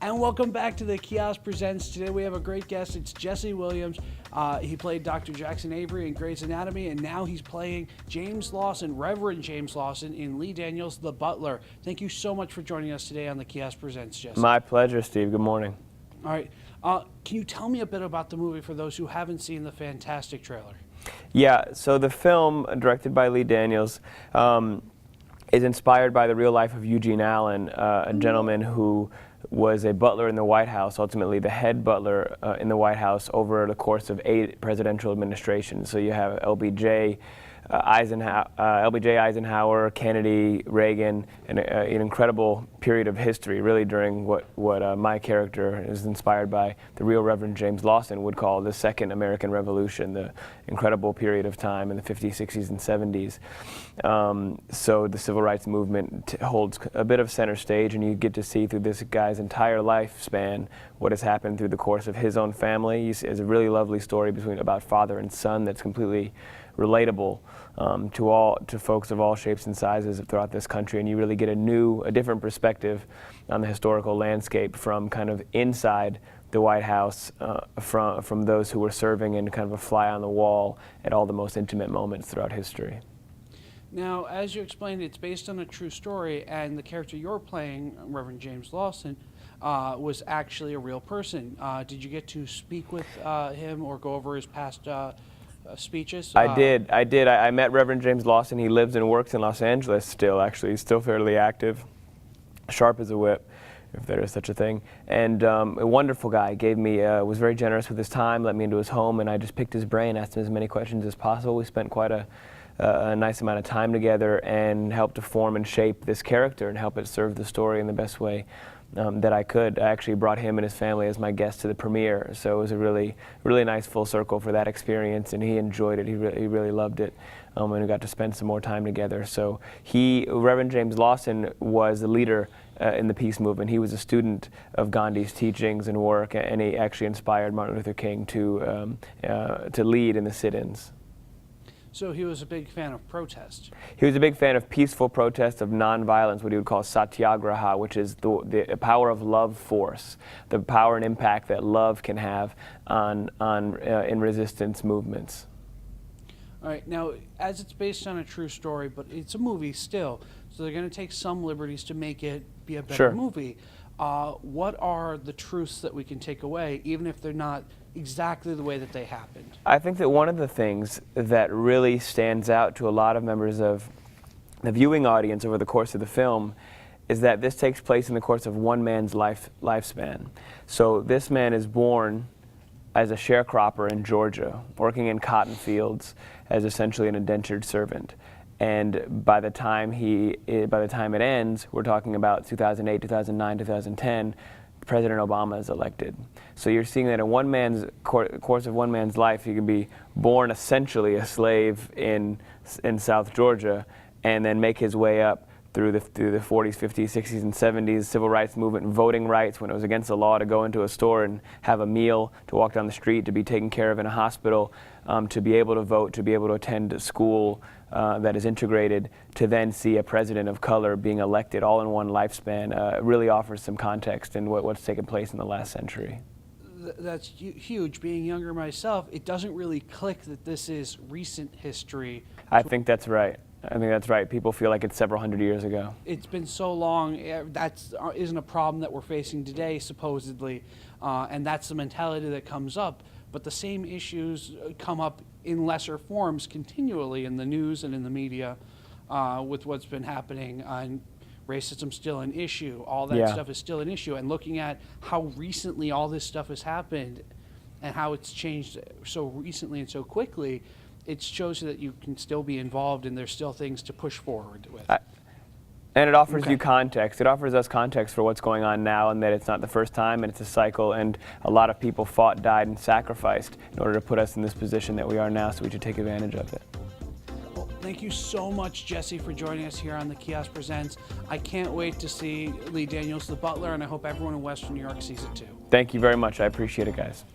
And welcome back to the Kiosk Presents. Today we have a great guest. It's Jessie Williams. He played Dr. Jackson Avery in Grey's Anatomy, and now he's playing James Lawson, Reverend James Lawson, in Lee Daniels' The Butler. Thank you so much for joining us today on the Kiosk Presents, Jessie. My pleasure, Steve. Good morning. All right. Can you tell me a bit about the movie for those who haven't seen the fantastic trailer? Yeah, so the film, directed by Lee Daniels, is inspired by the real life of Eugene Allen, a gentleman who was a butler in the White House, ultimately the head butler in the White House over the course of 8 presidential administrations. So you have LBJ Eisenhower, Kennedy, Reagan, and an incredible period of history, really, during what my character is inspired by, the real Reverend James Lawson would call the Second American Revolution, the incredible period of time in the 50s, 60s, and 70s. So the civil rights movement holds a bit of center stage, and you get to see through this guy's entire lifespan what has happened through the course of his own family. It's a really lovely story about father and son that's completely relatable to folks of all shapes and sizes throughout this country, and you really get a different perspective on the historical landscape from kind of inside the White House, from those who were serving, and kind of a fly on the wall at all the most intimate moments throughout history. Now, as you explained, it's based on a true story, and the character you're playing, Reverend James Lawson, was actually a real person. Did you get to speak with him or go over his past speeches? I did. I met Reverend James Lawson. He lives and works in Los Angeles still, actually. He's still fairly active, sharp as a whip, if there is such a thing. And a wonderful guy. Was very generous with his time, let me into his home, and I just picked his brain, asked him as many questions as possible. We spent quite a nice amount of time together and helped to form and shape this character and help it serve the story in the best way that I could. I actually brought him and his family as my guest to the premiere, so it was a really nice full circle for that experience, and he enjoyed it. He really loved it, and we got to spend some more time together. So Reverend James Lawson was a leader in the peace movement. He was a student of Gandhi's teachings and work, and he actually inspired Martin Luther King to lead in the sit-ins. So he was a big fan of protest. He was a big fan of peaceful protest, of nonviolence, what he would call satyagraha, which is the power of love force, the power and impact that love can have in resistance movements. All right, now, as it's based on a true story, but it's a movie still, so they're going to take some liberties to make it be a better movie. What are the truths that we can take away, even if they're not exactly the way that they happened? I think that one of the things that really stands out to a lot of members of the viewing audience over the course of the film is that this takes place in the course of one man's lifespan. So this man is born as a sharecropper in Georgia, working in cotton fields as essentially an indentured servant. And by the time it ends, we're talking about 2008, 2009, 2010, President Obama is elected. So you're seeing that in course of one man's life, he can be born essentially a slave in South Georgia, and then make his way up through the 40s, 50s, 60s, and 70s, civil rights movement, voting rights, when it was against the law to go into a store and have a meal, to walk down the street, to be taken care of in a hospital, to be able to vote, to be able to attend a school that is integrated, to then see a president of color being elected all in one lifespan, really offers some context in what's taken place in the last century. That's huge. Being younger myself, it doesn't really click that this is recent history. I think that's right. People feel like it's several hundred years ago. It's been so long. That isn't a problem that we're facing today, supposedly, and that's the mentality that comes up. But the same issues come up in lesser forms continually in the news and in the media with what's been happening. Racism's still an issue. All that stuff is still an issue. And looking at how recently all this stuff has happened and how it's changed so recently and so quickly, it shows you that you can still be involved and there's still things to push forward with. And it offers you context. It offers us context for what's going on now, and that it's not the first time, and it's a cycle, and a lot of people fought, died, and sacrificed in order to put us in this position that we are now, so we should take advantage of it. Well, thank you so much, Jessie, for joining us here on the Kiosk Presents. I can't wait to see Lee Daniels, The Butler, and I hope everyone in Western New York sees it too. Thank you very much. I appreciate it, guys.